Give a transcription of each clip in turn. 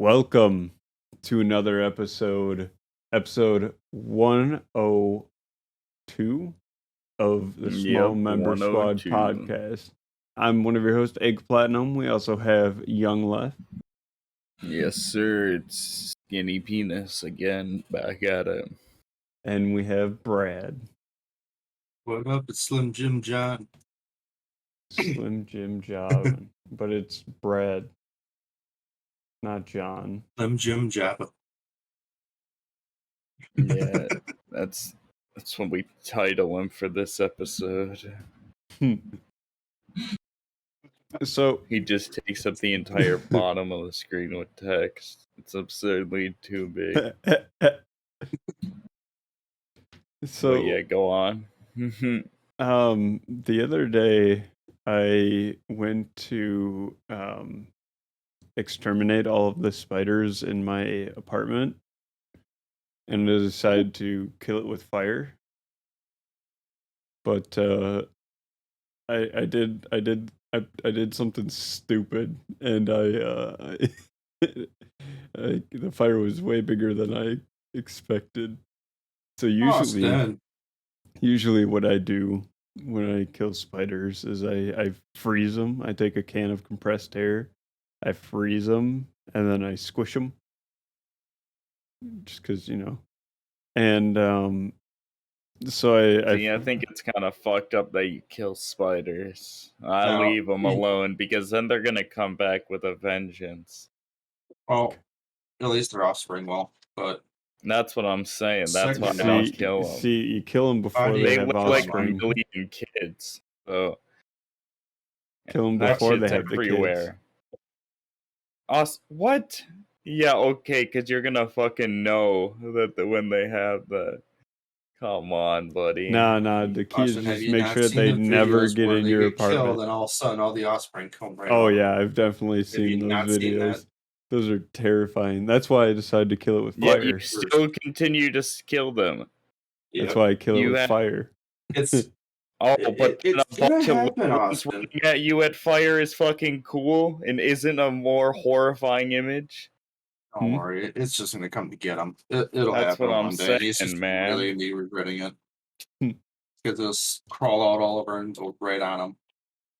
Welcome to another episode 102 of the Small Yep, Member Squad 102. podcast. I'm one of your hosts, Eggplatnm. We also have Young Left. Yes, sir. It's Skinny Penis again, back at it. And we have Brad. What up? It's Slim Jim John. Slim Jim Job. But it's Brad, not John. Slim Jim Jabba. Yeah, that's what we title him for this episode. So he just takes up the entire bottom of the screen with text. It's absurdly too big. So but yeah, go on. the other day I went to exterminate all of the spiders in my apartment and I decided to kill it with fire. But I did something stupid, and the fire was way bigger than I expected. So usually what I do when I kill spiders is I freeze them. I take a can of compressed air, I freeze them, and then I squish them. Just because, and so I think it's kind of fucked up that you kill spiders. I leave them alone because then they're gonna come back with a vengeance. Well, at least their offspring will, but that's what I'm saying. That's why I don't kill them. See, you kill them before they have offspring. They look like million kids. So kill them before they have everywhere. The kids. What? Yeah, okay, because you're gonna fucking know that when they have the. Come on, buddy. Nah. The key is just make sure that they never get in your apartment. Killed, and all of a sudden, all the offspring come right. Oh yeah, I've definitely seen those videos. Those are terrifying. That's why I decided to kill it with fire. Yeah, you still continue to kill them. That's why I kill it with fire. It's but it's gonna happen, running at you at fire is fucking cool and isn't a more horrifying image. Don't worry, it's just gonna come to get them. It'll That's happen what I'm one day. saying, He's man. Really be regretting it. Because they'll crawl out all over and go right on them.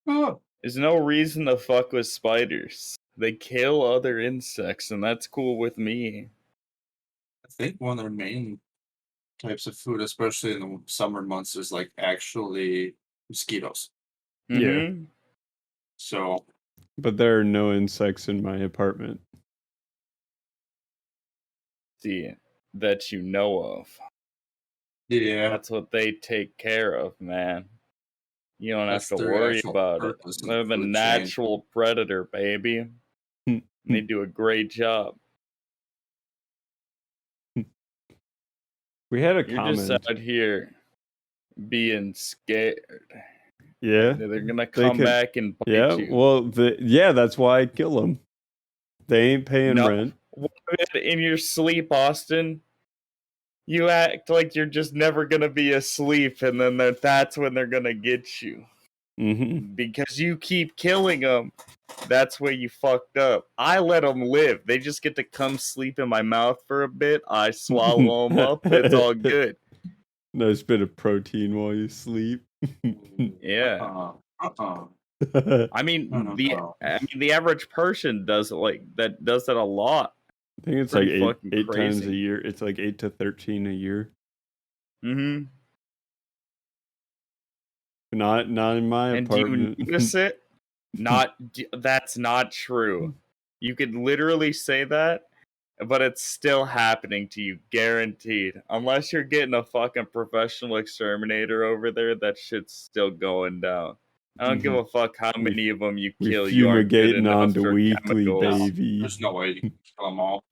Oh. There's no reason to fuck with spiders. They kill other insects, and that's cool with me. I think one of their main types of food, especially in the summer months, is like actually mosquitoes. Yeah. So. But there are no insects in my apartment. See, that you know of. Yeah. That's what they take care of, man. You don't have to worry about it. They're the natural predator, baby. They do a great job. We had a You're comment. just out here being scared. Yeah. They're gonna come back and bite you. Well, that's why I kill them. They ain't paying rent. In your sleep, Austin, you act like you're just never gonna be asleep, and then that's when they're gonna get you. Mm-hmm. Because you keep killing them. That's where you fucked up. I let them live. They just get to come sleep in my mouth for a bit. I swallow them up. It's all good. Nice bit of protein while you sleep. Yeah. I mean, the average person does that a lot. I think it's pretty like eight times a year. It's like 8 to 13 a year. Mm-hmm. Not in my apartment. Do you notice it? That's not true. You could literally say that, but it's still happening to you, guaranteed. Unless you're getting a fucking professional exterminator over there, that shit's still going down. I don't give a fuck how many of them you kill. You are fumigating on the weekly, baby. There's no way you can kill them all.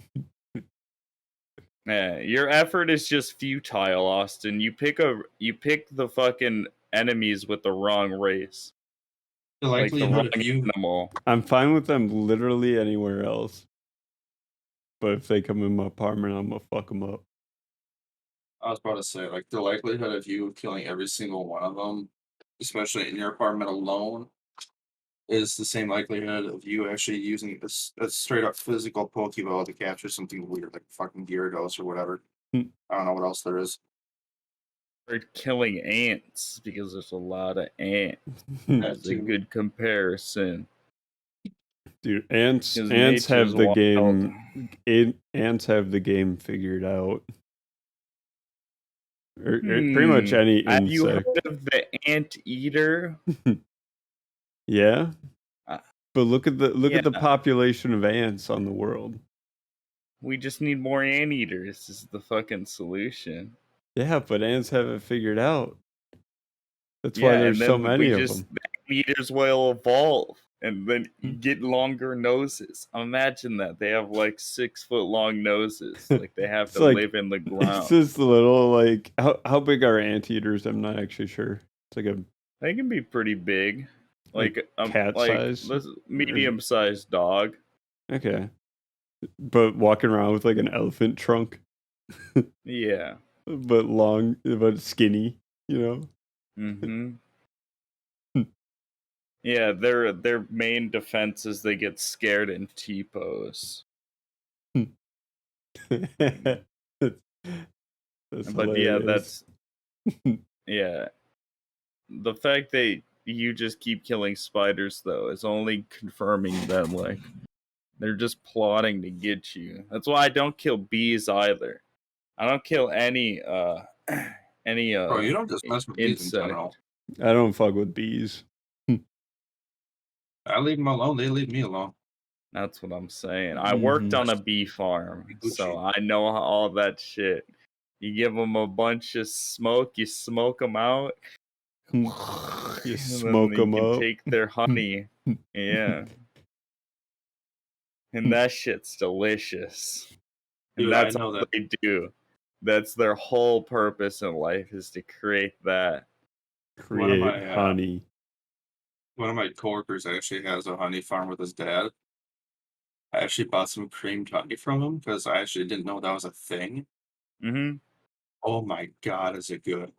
Yeah, your effort is just futile, Austin. You pick the fucking enemies with the wrong race. Like the wrong animal. I'm fine with them literally anywhere else. But if they come in my apartment, I'm gonna fuck them up. I was about to say, like, the likelihood of you killing every single one of them, especially in your apartment alone, is the same likelihood of you actually using a straight up physical Pokeball to capture something weird like fucking Gyarados or whatever. Hmm. I don't know what else there is. Or killing ants because there's a lot of ants. That That's a too. good comparison. Dude, ants 'Cause ants have nature's the wild. ants have the game figured out. Or pretty much any Have you insect. heard of the anteater? Yeah, Uh, but look at the yeah. population of ants on the world. We just need more anteaters. Is the fucking solution. Yeah, but ants have it figured out. That's why Yeah, there's and so then many of them. the anteaters will evolve and then get longer noses. Imagine that. They have like 6 foot long noses. Like they have It's to like- live in the It's ground. this little like how big are anteaters? I'm not actually sure. It's like a They can be pretty big. Like cat size? this medium sized dog. okay, but walking around with like an elephant trunk, Yeah. but long, but skinny. You know. Mm-hmm. Yeah, their main defense is they get scared in T-pose. That's But yeah, hilarious. yeah. The fact that you just keep killing spiders though is only confirming that like they're just plotting to get you. That's why I don't kill bees either. I don't kill any Bro, you don't just mess with bees in insect. general. I don't fuck with bees. I leave them alone. They leave me alone. That's what I'm saying. I worked on a bee farm, so I know all that shit. You give them a bunch of smoke, you smoke them out, You and smoke then them you can up. take their honey. Yeah. And that shit's delicious. And Dude, that's I know all that. they do. That's their whole purpose in life is to create that. Create my, honey. One of my coworkers actually has a honey farm with his dad. I actually bought some creamed honey from him because I actually didn't know that was a thing. Mm-hmm. Oh my god, is it good?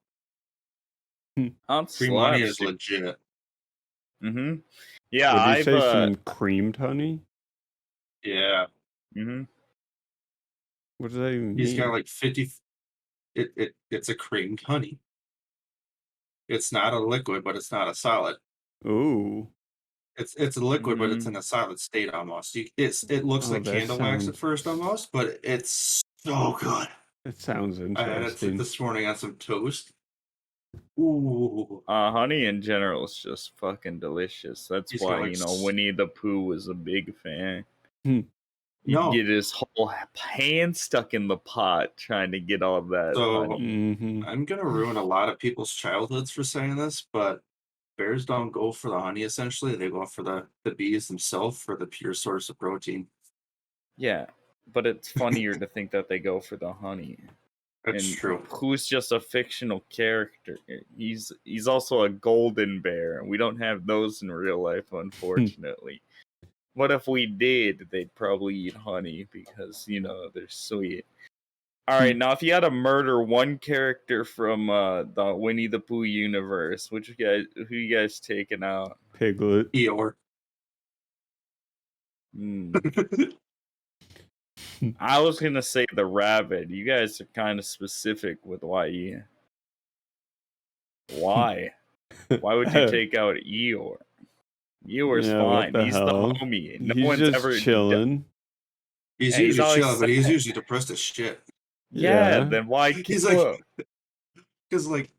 I'm Cream honey is slapstick. legit. Mm-hmm. Yeah, Would you I've say some creamed honey? Yeah. mm-hmm. What does that even He's got mean? like 50. It's a creamed honey. It's not a liquid, but it's not a solid. Ooh. It's a liquid, but it's in a solid state almost. It looks Oh, like that candle wax at sounds first almost, but it's so good. that sounds I had it interesting. this morning on some toast. Ooh. Honey in general is just fucking delicious. That's He's why, got, like, Winnie the Pooh was a big fan. Hmm. He'd No. get his whole hand stuck in the pot trying to get all that So honey. Mm-hmm. I'm gonna ruin a lot of people's childhoods for saying this, but bears don't go for the honey essentially. They go for the bees themselves for the pure source of protein. Yeah, but it's funnier to think that they go for the honey. That's And true. Pooh's just a fictional character. He's also a golden bear. We don't have those in real life, unfortunately. What if we did? They'd probably eat honey because they're sweet. All right, now if you had to murder one character from the Winnie the Pooh universe, who you guys taking out? Piglet. Eeyore. I was gonna say the rabbit. You guys are kind of specific with why. Why? Why would you take out Eeyore? Eeyore's Yeah, what fine. the He's hell? the homie. No He's one's just ever chilling. He's Yeah, he's usually always chilling, but he's sad. usually depressed as shit. Yeah, Yeah. then why He's kill like, him? because like,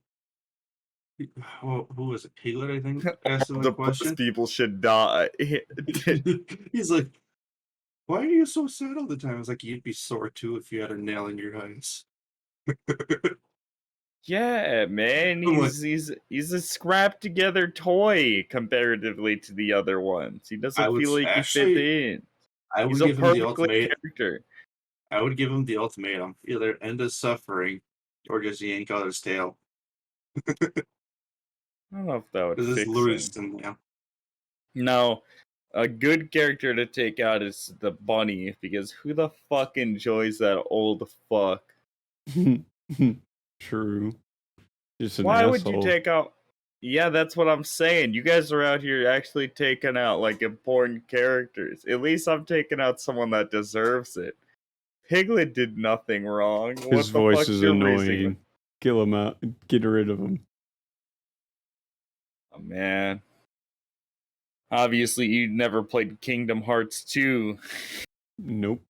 who was it? Piglet, I think, asked him a Depressed question. people should die. He's like, why are you so sad all the time? I was like, you'd be sore too if you had a nail in your eyes. Yeah, man, I'm like, he's a scrap together toy comparatively to the other ones. He I doesn't would feel like he fit actually, in. I would He's a give him the perfectly ultimate. character. I would give him the ultimatum: either end his suffering, or just yank out his tail. I don't know if that would This is fix literally him. just in there. No, a good character to take out is the bunny because who the fuck enjoys that old fuck? True. Just an Why asshole. would you take out? Yeah, that's what I'm saying. You guys are out here actually taking out like important characters. At least I'm taking out someone that deserves it. Piglet did nothing wrong. His What the voice fuck's is your reasoning? annoying. Kill him out. Get rid of him. Oh man. Obviously, you never played Kingdom Hearts 2. Nope.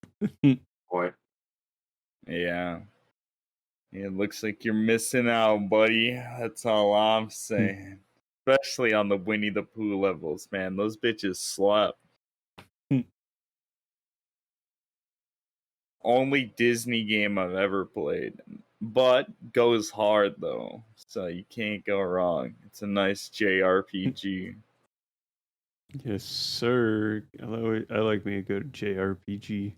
Boy. Yeah. It looks like you're missing out, buddy. That's all I'm saying. Especially on the Winnie the Pooh levels, man. Those bitches slap. Only Disney game I've ever played. But goes hard, though. So you can't go wrong. It's a nice JRPG. Yes, sir. I like me a good JRPG.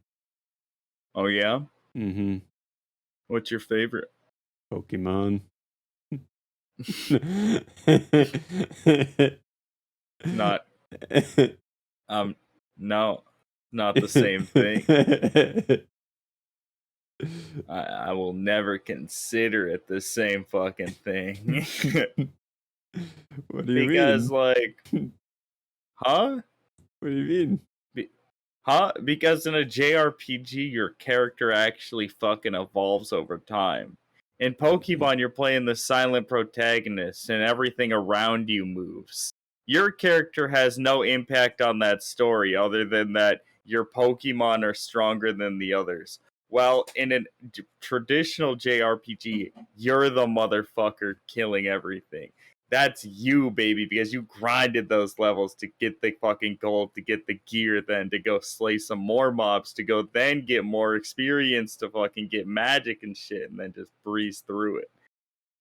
Oh, yeah? Mm-hmm. What's your favorite? Pokemon. Not, no, not the same thing. I will never consider it the same fucking thing. What do you Because, mean? like, huh? What do you mean? Huh? Because in a JRPG, your character actually fucking evolves over time. In Pokemon, you're playing the silent protagonist, and everything around you moves. Your character has no impact on that story other than that your Pokemon are stronger than the others. Well, in a traditional JRPG, you're the motherfucker killing everything. That's you, baby, because you grinded those levels to get the fucking gold, to get the gear, then to go slay some more mobs, to go then get more experience, to fucking get magic and shit, and then just breeze through it.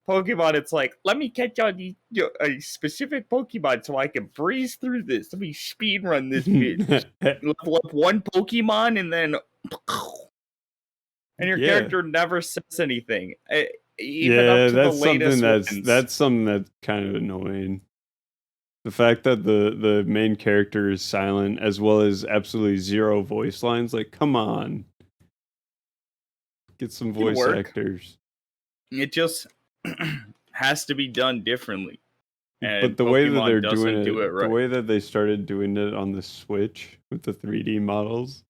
Pokemon, it's like, let me catch on these a specific Pokemon so I can breeze through this. Let me speed run this bitch. Level up one Pokemon and then, and your Yeah. character never says anything. Even Yeah, up to the that's something latest ones. that's something that's kind of annoying. The fact that the main character is silent as well as absolutely zero voice lines, like come on. Get some It can voice work. actors. It just has to be done differently. And But the way that Pokemon they're doesn't doing do it it, the right. way that they started doing it on the Switch with the 3D models,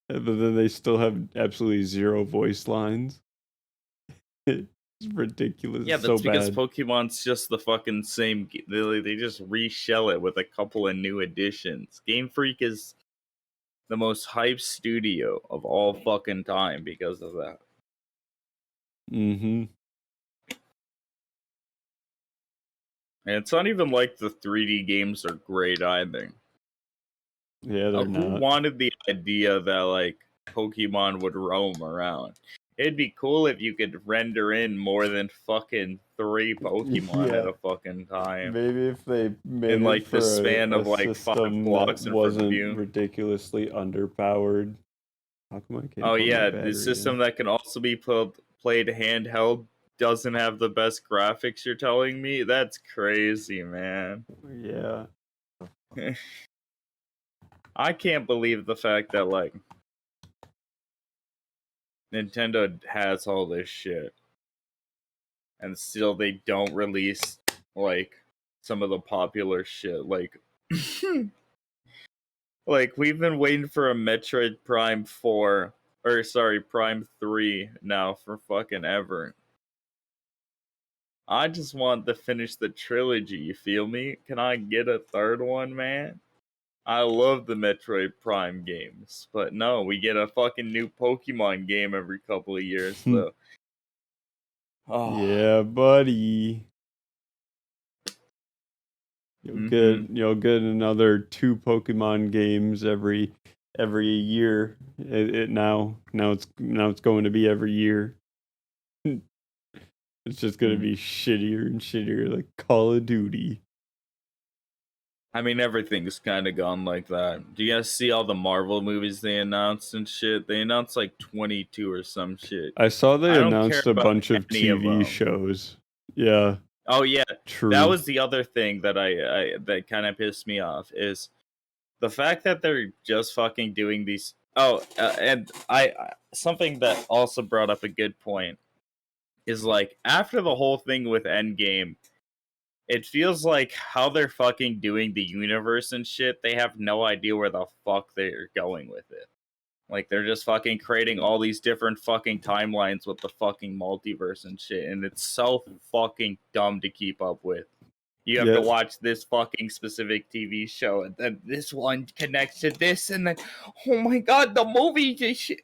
but then they still have absolutely zero voice lines. It's ridiculous. Yeah, It's so that's because bad. Pokemon's just the fucking same. They just reshell it with a couple of new additions. Game Freak is the most hyped studio of all fucking time because of that. Mm-hmm. And it's not even like the 3D games are great either. Yeah, they're Who not. wanted the idea that like Pokemon would roam around? It'd be cool if you could render in more than fucking 3 Pokemon at Yeah. a fucking time. Maybe if they made In it like the for span a of like 5 system that blocks in front of wasn't you. ridiculously underpowered. How come I can't Oh put my yeah, the battery system in? that can also be played handheld doesn't have the best graphics, you're telling me? That's crazy, man. Yeah. I can't believe the fact that like Nintendo has all this shit and still they don't release like some of the popular shit like like we've been waiting for a Metroid Prime 4 or sorry, Prime 3 now for fucking ever. I just want to finish the trilogy, you feel me? Can I get a third one, man? I love the Metroid Prime games, but no, we get a fucking new Pokemon game every couple of years, though. Oh. Yeah, buddy. You'll get another 2 Pokemon games every year. Now it's going to be every year. It's just gonna be shittier and shittier, like Call of Duty. I mean, everything's kind of gone like that. Do you guys see all the Marvel movies they announced and shit? They announced like 22 or some shit. I saw they I don't care announced a about bunch of any of TV them. shows. Yeah, Oh yeah, true. that was the other thing that I that kind of pissed me off is the fact that they're just fucking doing these. Oh, and I something that also brought up a good point is like after the whole thing with Endgame, it feels like how they're fucking doing the universe and shit, they have no idea where the fuck they're going with it. Like, they're just fucking creating all these different fucking timelines with the fucking multiverse and shit, and it's so fucking dumb to keep up with. You have to Yes. watch this fucking specific TV show, and then this one connects to this, and then, oh my god, the movie just shit.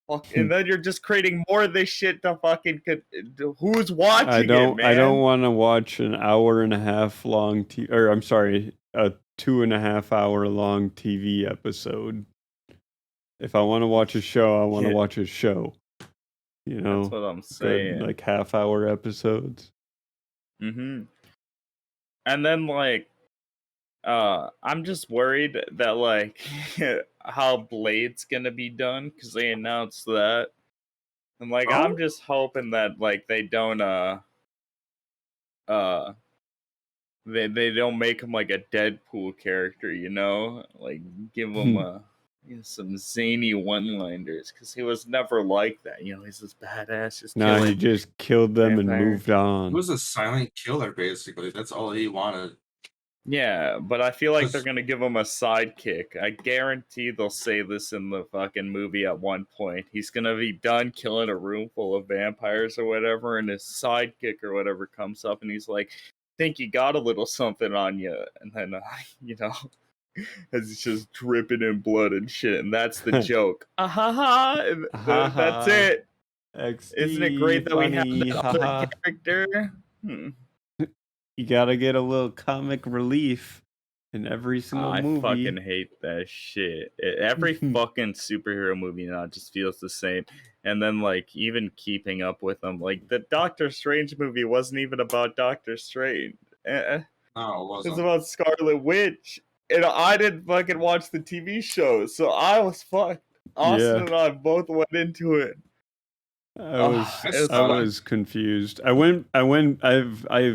Fuck, and then you're just creating more of this shit to fucking. Who's watching it, man? I don't want to watch an hour and a half long or I'm sorry, a 2.5 hour long TV episode. If I want to watch a show, I want to Yeah. watch a show. You know, That's what I'm good, saying. like half-hour episodes. Mm-hmm. And then like, I'm just worried that like how Blade's gonna be done because they announced that, and like I'm just hoping that like they don't uh they don't make him like a Deadpool character, you know, like give him some zany one-liners because he was never like that. You know, he's this badass, just Nah, he killing. just killed them and vampires. moved on. He was a silent killer, basically. That's all he wanted. Yeah, but I feel like they're 'Cause- gonna give him a sidekick. I guarantee they'll say this in the fucking movie at one point. He's gonna be done killing a room full of vampires or whatever, and his sidekick or whatever comes up, and he's like, "Think you got a little something on you?" And then, you know, it's just dripping in blood and shit, and that's the joke. Ah ha ha! And that's it. XD, Isn't it great that we funny, have that other character? You gotta get a little comic relief in every single I movie. fucking hate that shit. Every fucking superhero movie now just feels the same. And then, like, even keeping up with them. Like, the Doctor Strange movie wasn't even about Doctor Strange. No, it It was wasn't. about Scarlet Witch. And I didn't fucking watch the TV show, so I was fucked. Austin and I both went into it. I was confused. I've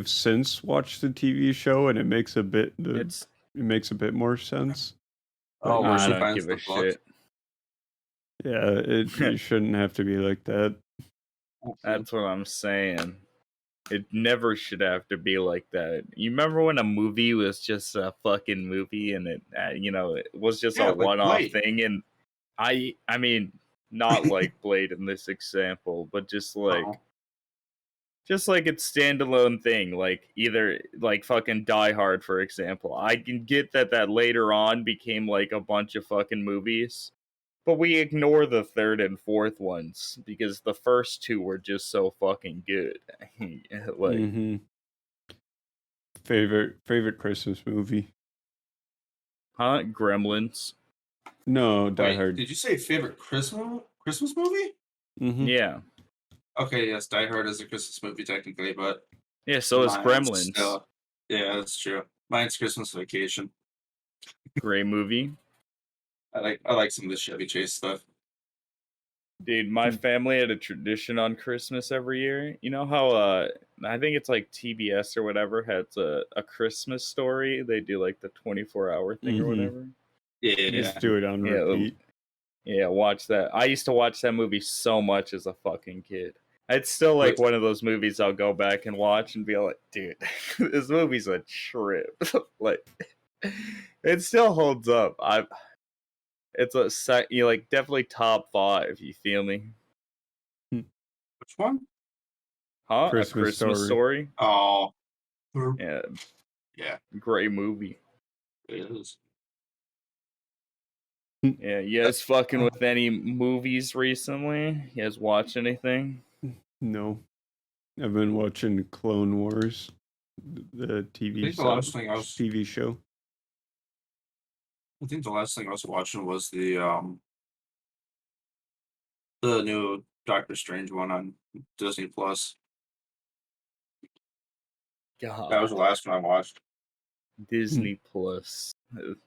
since watched the TV show, and it makes a bit more sense. Oh, I where she don't finds give the a book. shit. Yeah, it shouldn't have to be like that. That's what I'm saying. It never should have to be like that. You remember when a movie was just a fucking movie and it, you know, it was just a like one-off Blade. thing? And I mean, not like Blade in this example, but just like its standalone thing. Like either like fucking Die Hard, for example. I can get that later on became like a bunch of fucking movies. But we ignore the third and fourth ones because the first two were just so fucking good. Like, Favorite Christmas movie? huh? Gremlins. No, Die Hard. Did you say favorite Christmas movie? Yeah. Okay, yes, Die Hard is a Christmas movie technically, but yeah, so is Gremlins. Yeah, that's true. Mine's Christmas Vacation. Great movie. I like some of the Chevy Chase stuff. Dude, my family had a tradition on Christmas every year. You know how I think it's like TBS or whatever has a Christmas Story. They do like the 24-hour thing or whatever. Yeah, just do it on repeat. Yeah, watch that. I used to watch that movie so much as a fucking kid. It's still like one of those movies I'll go back and watch and be like, dude, this movie's a trip. Like, it still holds up. It's like definitely top 5. You feel me? Which one? Huh? Christmas A Christmas Story? Oh, yeah, great movie. It is. Yeah, you guys fucking with any movies recently? You guys watch anything? No, I've been watching Clone Wars, the TV show. I think the last thing I was watching was the new Doctor Strange one on Disney Plus. God. That was the last one I watched. Disney Plus,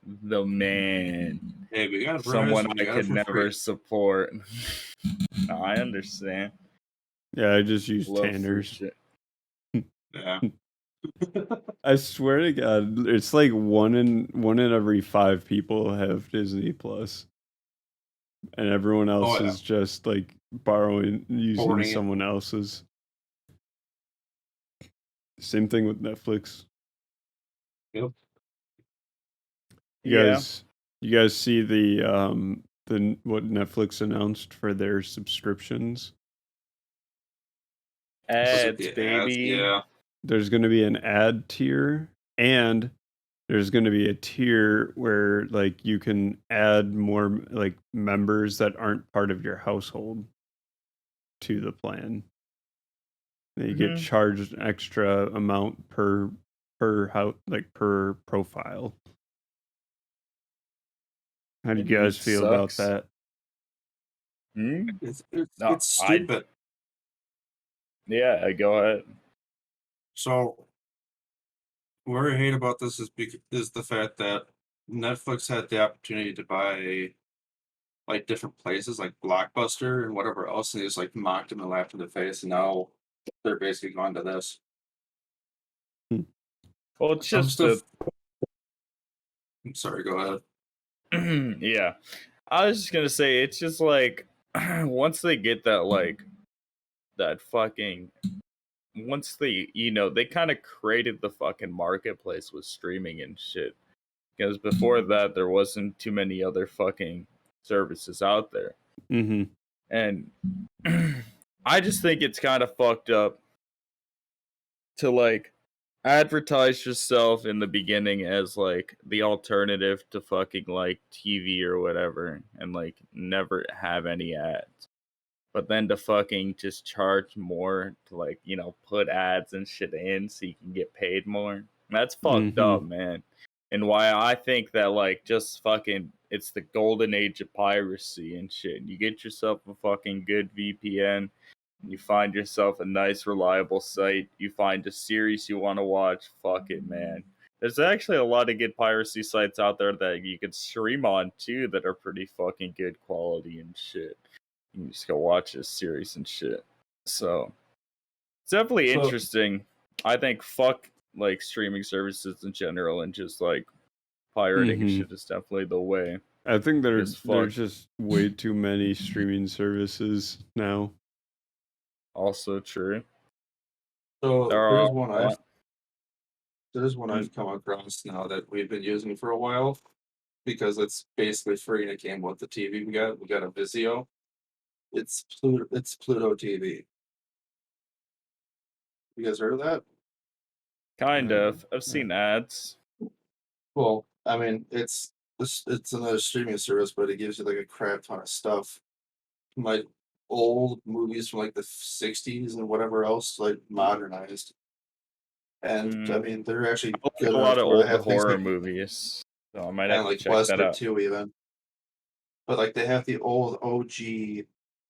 the man. Hey, we got someone I could never support. No, I understand. Yeah, I just use Tanner's. Yeah. I swear to God, it's like one in every 5 people have Disney Plus, and everyone else is just like using someone else's. Same thing with Netflix. Yep. You Yeah. guys, you guys see the what Netflix announced for their subscriptions? Was it Ads, the ads? baby. Yeah. There's going to be an ad tier, and there's going to be a tier where like you can add more like members that aren't part of your household to the plan. You get charged an extra amount per house, like per profile. How do you guys feel about Sucks. that? Hmm? It's No, stupid. Yeah, go ahead. So what I hate about this is the fact that Netflix had the opportunity to buy like different places like Blockbuster and whatever else, and they just like mocked them and laughed in the face, and now they're basically gone to this. Well, it's I'm just still. I'm sorry. Go ahead. yeah. I was just gonna say it's just like once they get that like that fucking once they they kind of created the fucking marketplace with streaming and shit. Because before that there wasn't too many other fucking services out there. Mm-hmm. And I just think it's kind of fucked up to like advertise yourself in the beginning as like the alternative to fucking like TV or whatever and like never have any ads. But then to fucking just charge more to like, put ads and shit in so you can get paid more. That's fucked up, man. And why I think that like just fucking it's the golden age of piracy and shit. You get yourself a fucking good VPN, you find yourself a nice reliable site, you find a series you want to watch, fuck it, man. There's actually a lot of good piracy sites out there that you could stream on too that are pretty fucking good quality and shit. You can just go watch this series and shit. So it's definitely So- interesting. I think fuck like streaming services in general and just like pirating and shit is definitely the way. I think Because there's fuck. just way too many streaming services now. Also true. So There are a lot. there's one I've come across now that we've been using for a while because it's basically free and it came with the TV we got. We got a Vizio. It's Pluto TV. You guys heard of that? Kind of. I've seen ads. Well, I mean, it's another streaming service, but it gives you like a crap ton of stuff. Like old movies from like the '60s and whatever else, like modernized. And I mean, they're actually I like good a lot enough of where they old have things horror like movies. So I might have and to like check that Western out. too, even. But like they have the old OG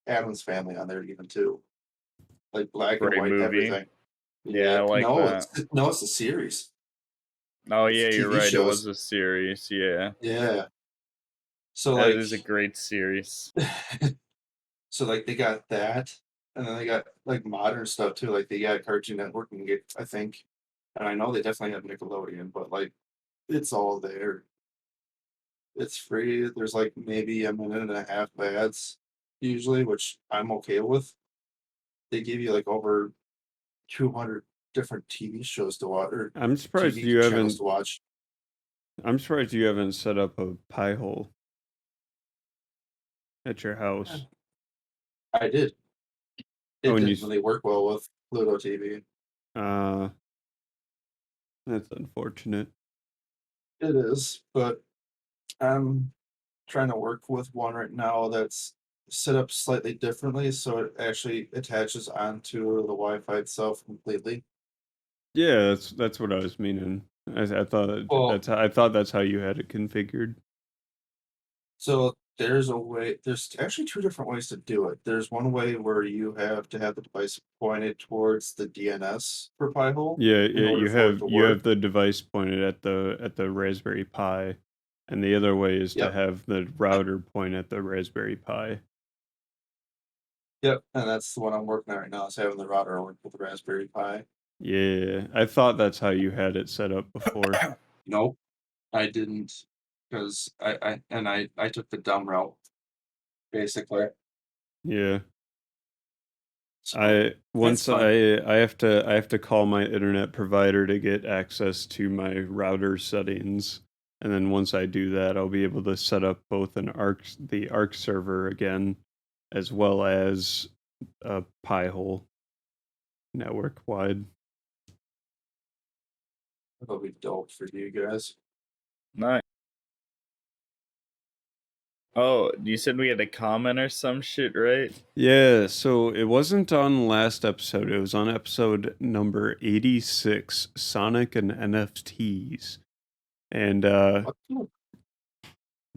Adams Family on there even too, like black and Great white movie. everything. Yeah, I like that. It's a series. Oh It's yeah, you're TV right. It was shows. a series. Yeah, Yeah. So that like is a great series. so like they got that, and then they got like modern stuff too. Like they got Cartoon Network and get I think, and I know they definitely have Nickelodeon, but like it's all there. It's free. There's like maybe a minute and a half of ads usually, which I'm okay with. They give you like over 200 different TV shows to watch or I'm surprised TV you channels haven't. to watch. I'm surprised you haven't set up a pie hole at your house. I did. Oh, It and you. didn't really work well with Pluto TV. Uh, that's unfortunate. It is, but I'm trying to work with one right now that's set up slightly differently, so it actually attaches onto the Wi-Fi itself completely. Yeah, that's what I was meaning. I thought Well, I thought that's how you had it configured. so there's actually two different ways to do it. There's one way where you have to have the device pointed towards the DNS for Pi-hole Yeah, in order you for it to work. have the device pointed at the Raspberry Pi, and the other way is to Yep. have the router point at the Raspberry Pi. Yep, and that's the one I'm working on right now, is having the router work with the Raspberry Pi. Yeah, I thought that's how you had it set up before. Nope, I didn't, because I took the dumb route, basically. Yeah. So I once fun. I have to call my internet provider to get access to my router settings, and then once I do that, I'll be able to set up both the Arc server again, as well as a Pi-hole network wide. That'll be dope for you guys. Nice. Oh, you said we had a comment or some shit, right? Yeah, so it wasn't on last episode. It was on episode number 86, Sonic and NFTs. And What the-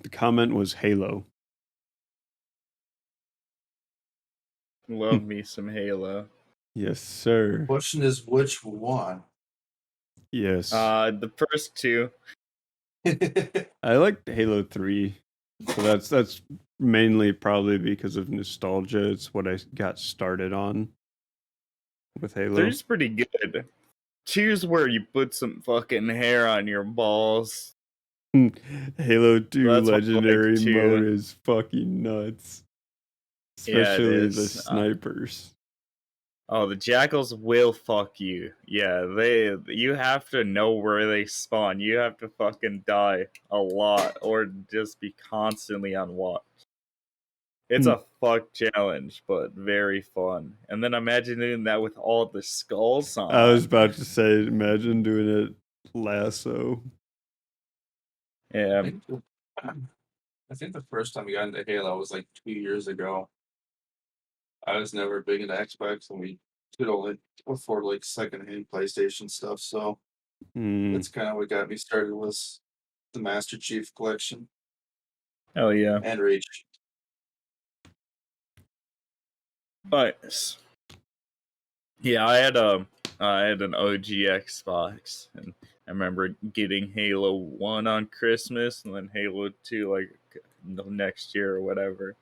the comment was Halo. Love me some Halo. Yes, sir. Question is which one? Yes. The first two. I liked Halo 3. So that's mainly probably because of nostalgia. It's what I got started on with Halo. Three's pretty good. Two's where you put some fucking hair on your balls. Halo 2 That's why I like legendary 2. mode is fucking nuts. Yeah, it Especially the is. snipers. Oh, the jackals will fuck you. Yeah, you have to know where they spawn. You have to fucking die a lot or just be constantly on watch. It's a fuck challenge, but very fun. And then imagine doing that with all the skulls on. I was about to say, imagine doing it lasso. Yeah. I think the first time we got into Halo was like 2 years ago. I was never big into Xbox, and we could only afford like secondhand PlayStation stuff. So that's kind of what got me started was the Master Chief Collection Hell yeah. and Reach. Nice. Yeah, I had an OG Xbox, and I remember getting Halo 1 on Christmas and then Halo 2 like the next year or whatever.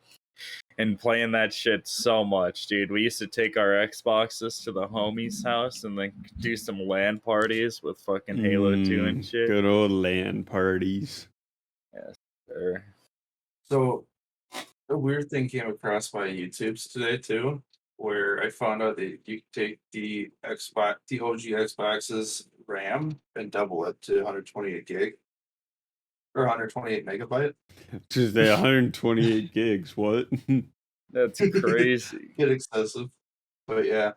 And playing that shit so much, dude. We used to take our Xboxes to the homie's house and then do some LAN parties with fucking Halo 2 and shit. Good old LAN parties. Yes, sir. So a weird thing came across my YouTubes today too, where I found out that you could take the OG Xbox's RAM and double it to 128 gig or 128 megabyte. Just 128 gigs. What? That's crazy. Get excessive, but yeah.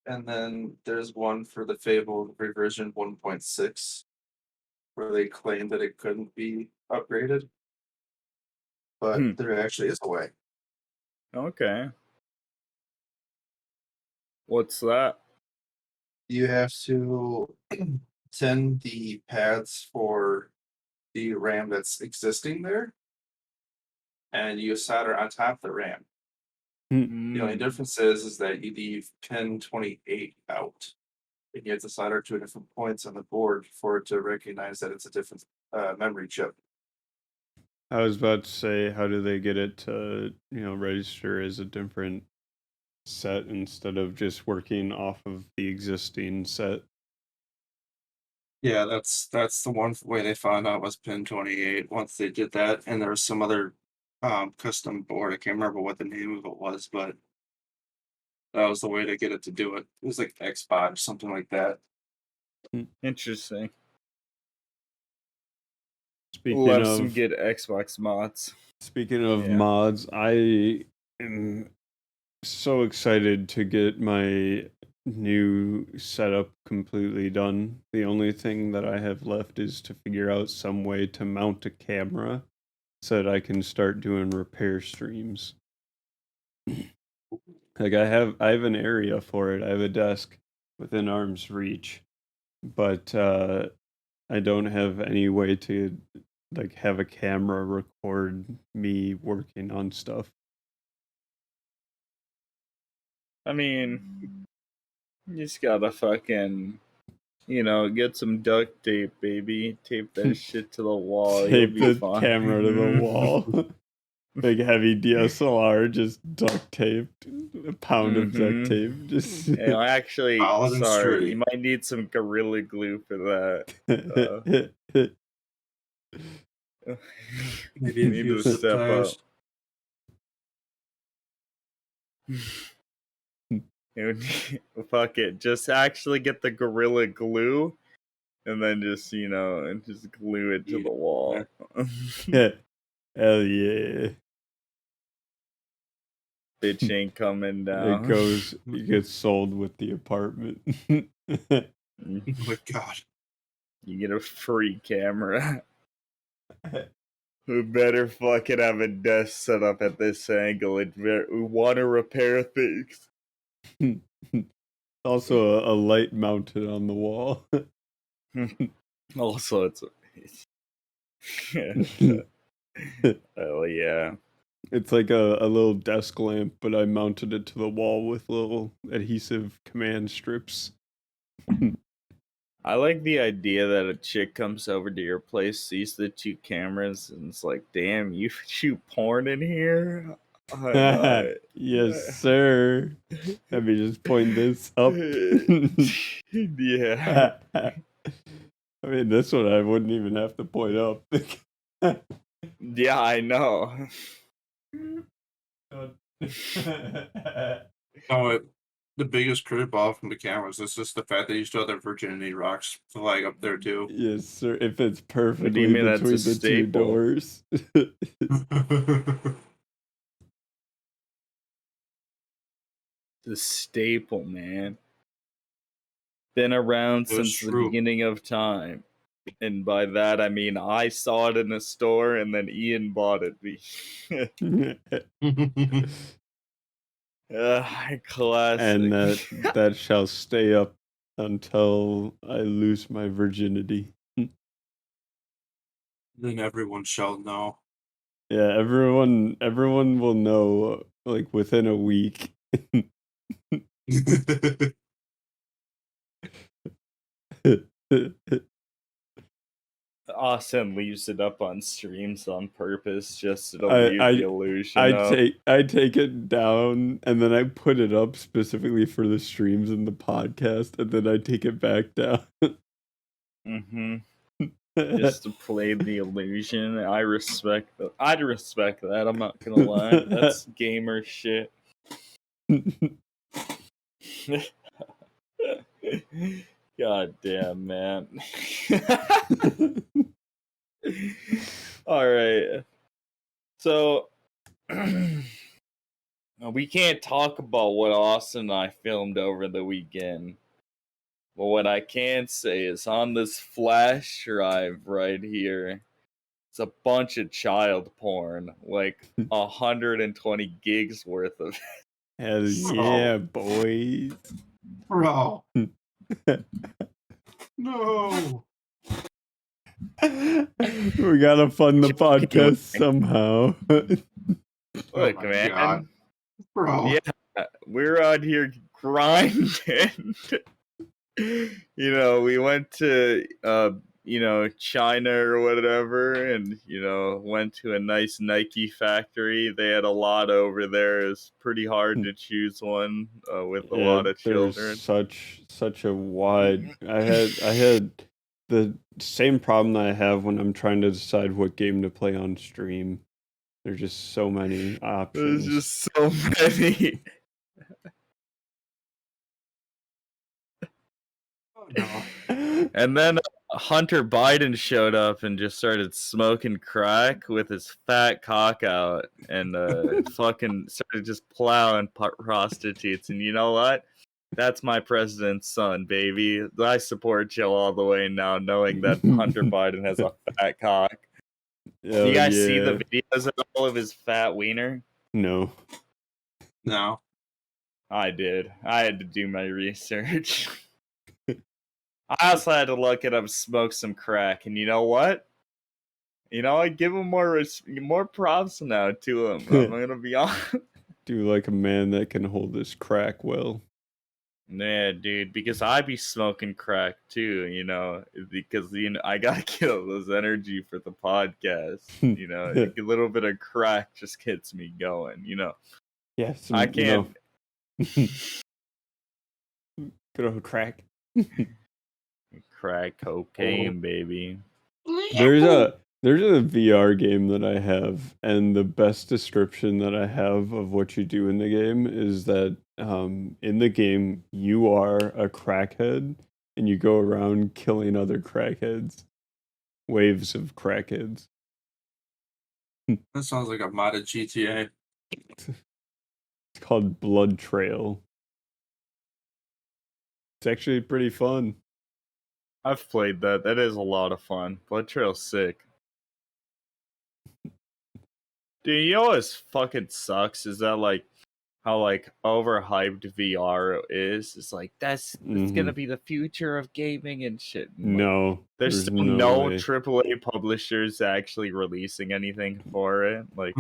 And then there's one for the Fable reversion 1.6, where they claim that it couldn't be upgraded, but there actually is a way. Okay. What's that? You have to send the pads for the RAM that's existing there, and you solder on top of the RAM. The only difference is that you leave pin 28 out, and you have to solder to different points on the board for it to recognize that it's a different memory chip. I was about to say, how do they get it to, register as a different set instead of just working off of the existing set? Yeah, that's the one way they found out was pin 28. Once they did that, and there was some other custom board. I can't remember what the name of it was, but that was the way to get it to do it. It was like Xbot or something like that. Interesting. Speaking Love of some good Xbox mods. Speaking of Yeah. mods, I am so excited to get my new setup completely done. The only thing that I have left is to figure out some way to mount a camera so that I can start doing repair streams. Like I have an area for it. I have a desk within arm's reach, but I don't have any way to like have a camera record me working on stuff. I mean, you just gotta fucking, get some duct tape, baby. Tape that shit to the wall. You'll Tape be the fine. camera to the wall. Like heavy DSLR, just duct taped. A pound of duct tape. Just Actually, Solid and sorry. sturdy. You might need some Gorilla Glue for that. Maybe You a need few to zip step up. ties. Fuck it. Just actually get the Gorilla Glue and then just, and just glue it to the wall. Hell yeah. Bitch ain't coming down. It gets sold with the apartment. Oh my god. You get a free camera. We better fucking have a desk set up at this angle. We want to repair things. Also, a light mounted on the wall. Also, it's oh yeah. It's like a little desk lamp, but I mounted it to the wall with little adhesive command strips. I like the idea that a chick comes over to your place, sees the 2 cameras, and it's like, damn, you shoot porn in here? Yes, sir. Let me just point this up. Yeah. I mean, this one I wouldn't even have to point up. Yeah, I know. Oh, the biggest critic ball from the cameras is just the fact that you still have their virginity rocks flag up there too. Yes, sir. If it's perfectly mean that's a between the 2 staple? doors. The staple, man. Been around That's since the true. beginning of time. And by that, I mean I saw it in a store and then Ian bought it. Classic. And that shall stay up until I lose my virginity. Then everyone shall know. Yeah, everyone will know like within a week. Austin leaves it up on streams on purpose just to leave the illusion up. I take it down and then I put it up specifically for the streams and the podcast, and then I take it back down. Just to play the illusion. I'd respect that. I'm not gonna lie. That's gamer shit. God damn, man. All right. So we can't talk about what Austin and I filmed over the weekend. But what I can say is on this flash drive right here, it's a bunch of child porn, like 120 gigs worth of. Hell yeah, boys. Bro. No. We gotta fund the podcast somehow. Look, my man. God. Bro. Yeah, we're out here grinding. We went to China or whatever, and went to a nice Nike factory. They had a lot over there. It's pretty hard to choose one with a lot of children. There's such a wide. I had the same problem that I have when I'm trying to decide what game to play on stream. There's just so many options. There's just so many. No. And then Hunter Biden showed up and just started smoking crack with his fat cock out and fucking started just plowing prostitutes. And you know what? That's my president's son, baby. I support Joe all the way now, knowing that Hunter Biden has a fat cock. Do you guys see the videos of all of his fat wiener? No. I did. I had to do my research. I also had to look it up, smoke some crack, and you know what? I give him more props now to him. I'm gonna be honest. Do like a man that can hold his crack well. Yeah, dude, because I be smoking crack too, because I gotta get all those energy for the podcast. A little bit of crack just gets me going. Yeah, I can't. Good old crack. Crack cocaine, baby. There's a VR game that I have, and the best description that I have of what you do in the game is that in the game you are a crackhead and you go around killing other crackheads, waves of crackheads. That sounds like a modded GTA. It's called Blood Trail. It's actually pretty fun. I've played that. That is a lot of fun. Blood Trail's sick. Dude, you know what fucking sucks is that like how like overhyped VR is. It's like that's gonna be the future of gaming and shit. And, like, No, there's still no no way. AAA publishers actually releasing anything for it. Like,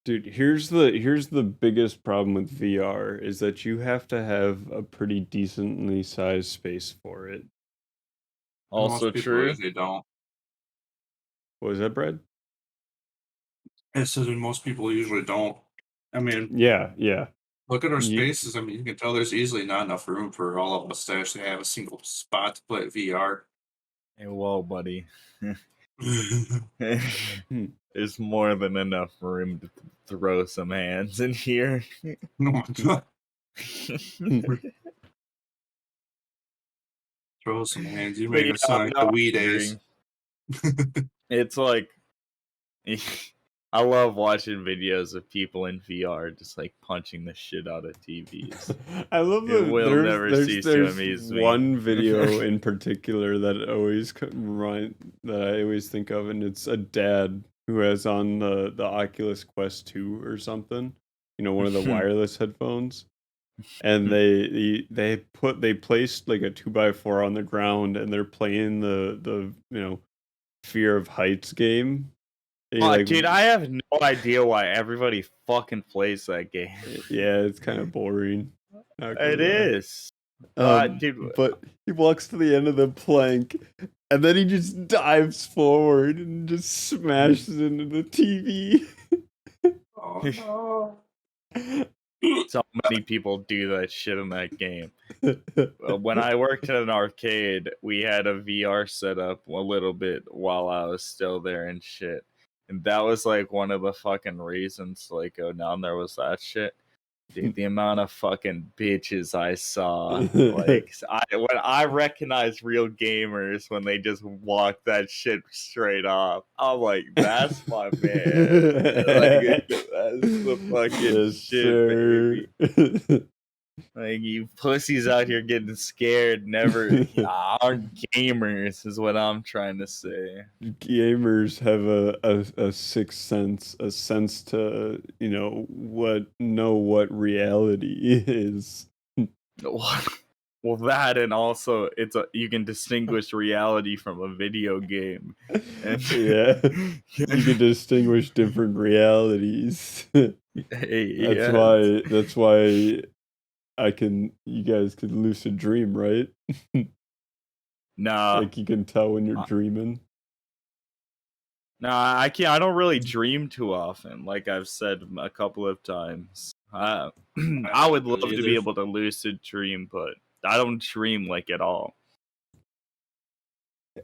dude, here's the biggest problem with VR is that you have to have a pretty decently sized space for it. also Most people true. usually don't. What was that, Brad? It says most people usually don't. I mean, yeah. look at our spaces. I mean, you can tell there's easily not enough room for all of us to actually have a single spot to play VR. Hey, whoa, buddy. There's more than enough room to throw some hands in here. Oh my god. Throw some hands. You make it sound like the Wii days. It's like I love watching videos of people in VR just like punching the shit out of TVs. I love that. It will never cease to amaze me. One video in particular that I always think of, and it's a dad who has on the Oculus Quest 2 or something. You know, one of the wireless headphones. And they placed like a 2x4 on the ground, and they're playing the Fear of Heights game. Dude, I have no idea why everybody fucking plays that game. Yeah, it's kind of boring. It is. Dude, but he walks to the end of the plank, and then he just dives forward and just smashes into the TV. Oh no. So many people do that shit in that game. When I worked at an arcade, we had a VR setup a little bit while I was still there and shit. And that was like one of the fucking reasons to like go down there was that shit. Dude, the amount of fucking bitches I saw. Like when I recognize real gamers when they just walk that shit straight off. I'm like, that's my man. Like, that's the fucking shit, baby. Like, you pussies out here getting scared never aren't gamers is what I'm trying to say. Gamers have a sixth sense, a sense to know what reality is. Well, that, and also you can distinguish reality from a video game. And yeah, you can distinguish different realities. That's why you guys could lucid dream, right? Nah. Like you can tell when you're dreaming. Nah, I can't. I don't really dream too often, like I've said a couple of times. I would love to be able to lucid dream, but I don't dream like at all.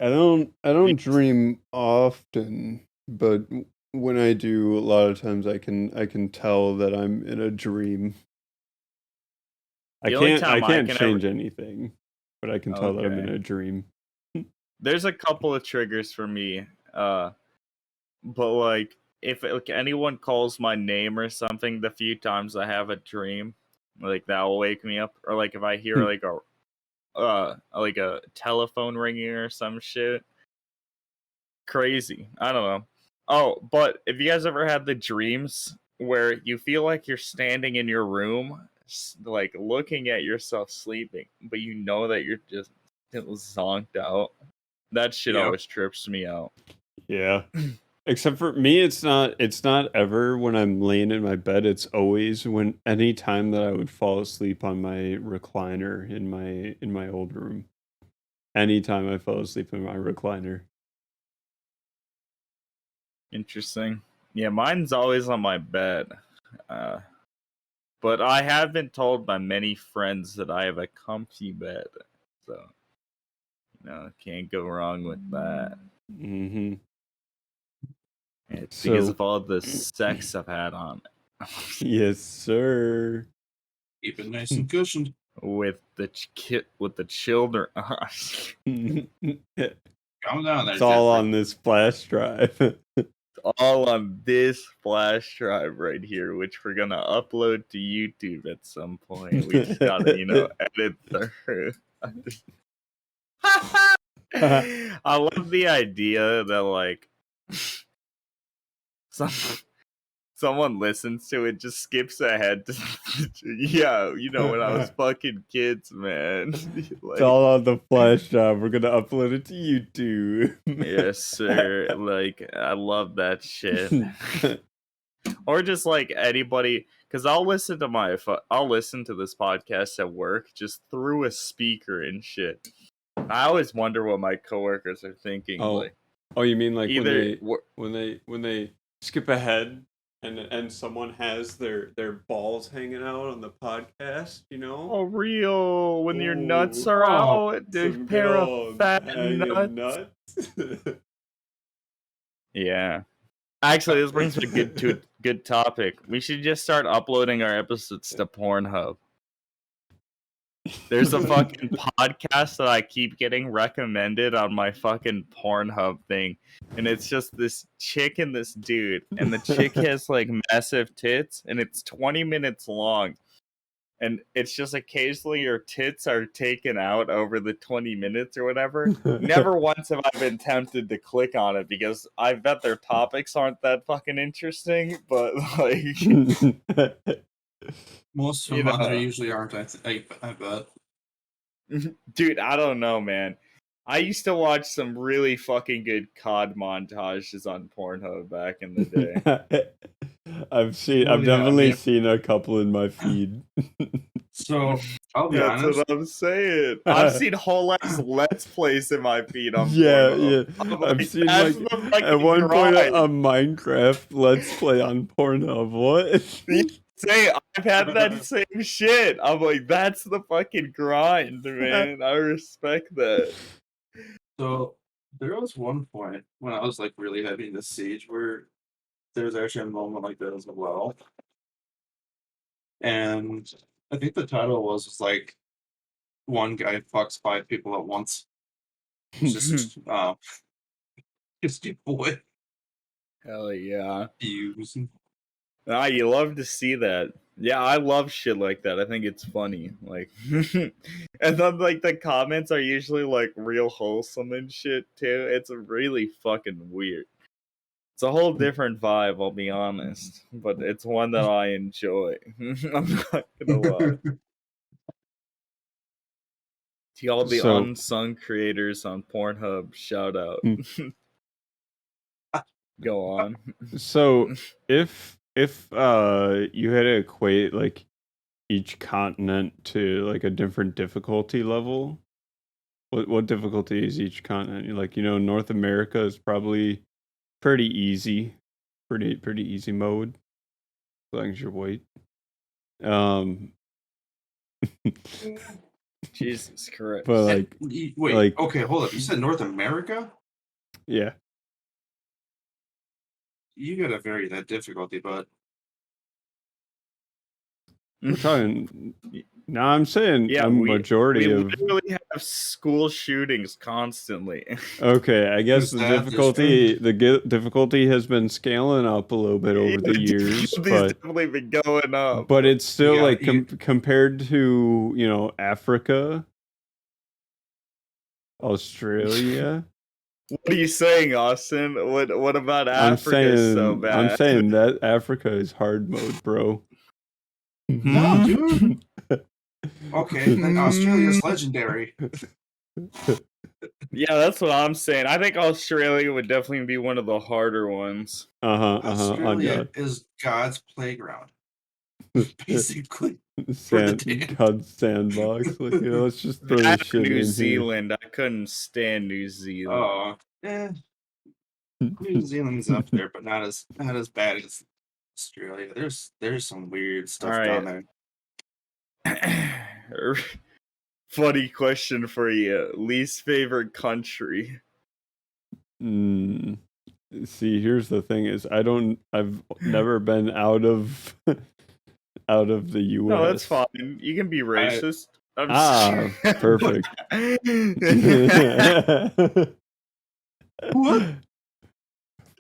I don't dream often, but when I do, a lot of times I can tell that I'm in a dream. I can't change anything, but I can tell that I'm in a dream. There's a couple of triggers for me, but like if anyone calls my name or something, the few times I have a dream, like that will wake me up, or like if I hear like a telephone ringing or some shit. Crazy. I don't know. Oh, but if you guys ever had the dreams where you feel like you're standing in your room, like looking at yourself sleeping, but you know that you're just zonked out, that shit always trips me out. Yeah. Except for me, it's not ever when I'm laying in my bed. It's always any time that I would fall asleep on my recliner in my old room. Anytime I fell asleep in my recliner. Interesting. Yeah, mine's always on my bed. But I have been told by many friends that I have a comfy bed. So, can't go wrong with that. Mm-hmm. It's because So of all the sex I've had on yes, sir. Keep it nice and cushioned. with the children. It's Calm down there, all Jeffrey. on this flash drive. All on this flash drive right here, which we're gonna upload to YouTube at some point. We just gotta, edit through. I love the idea that like someone listens to it, just skips ahead to when I was fucking kids, man. It's all on the flash drive. We're gonna upload it to YouTube. Yes, sir. Like, I love that shit. Or just like anybody, because I'll listen to this podcast at work just through a speaker and shit. I always wonder what my coworkers are thinking. Oh, Like, you mean like either when they skip ahead and someone has their balls hanging out on the podcast, oh, real when your nuts are Oh, out, a pair of fat nuts. nuts. Yeah. Actually, this brings me to a good topic. We should just start uploading our episodes to Pornhub. There's a fucking podcast that I keep getting recommended on my fucking Pornhub thing. And it's just this chick and this dude. And the chick has like massive tits and it's 20 minutes long. And it's just occasionally your tits are taken out over the 20 minutes or whatever. Never once have I been tempted to click on it because I bet their topics aren't that fucking interesting. But like, Most of them on there usually aren't. I bet. dude, I don't know, man. I used to watch some really fucking good COD montages on Pornhub back in the day. I've definitely seen a couple in my feed. So I'll be That's honest. what I'm saying. I've seen whole ass Let's Plays in my feed on Yeah, Pornhub. yeah. I'm I've like, seen that's like the fucking at one point grind. a Minecraft Let's Play on Pornhub. What? Say, I've had that same shit. I'm like, that's the fucking grind, man. I respect that. So there was one point when I was like really heavy in the siege where there was actually a moment like that as well. And I think the title was like one guy fucks 5 people at once. Just just boy Hell yeah. views. Ah, you love to see that. Yeah, I love shit like that. I think it's funny. Like, and then like the comments are usually like real wholesome and shit too. It's really fucking weird. It's a whole different vibe, I'll be honest, but it's one that I enjoy. I'm not gonna lie. To all the So- unsung creators on Pornhub, shout out. Go on. So if you had to equate like each continent to like a different difficulty level, what difficulty is each continent? Like, North America is probably pretty easy. Pretty easy mode. As long as you're white. Jesus Christ. But like Wait, like- okay, hold up. You said North America? yeah. You gotta vary that difficulty, but We're talking. No, I'm saying Yeah, a majority we of. literally have school shootings constantly. Okay, I guess Is the that difficulty has been scaling up a little bit over the years, These but definitely been going up. it's still Yeah, like compared to Africa, Australia. What are you saying, Austin? What about Africa is so bad? I'm saying that Africa is hard mode, bro. no, dude. Okay, then Australia's legendary. Yeah, that's what I'm saying. I think Australia would definitely be one of the harder ones. Australia is God's playground. Basically. God's sandbox. Like, let's just throw this shit in New here. Zealand. I couldn't stand New Zealand. Oh, New Zealand's up there, but not as bad as Australia. There's some weird stuff down there. Funny question for you. Least favorite country? See, here's the thing: is I've never been out of out of the U.S. No, that's fine. You can be racist. I'm just- perfect. What?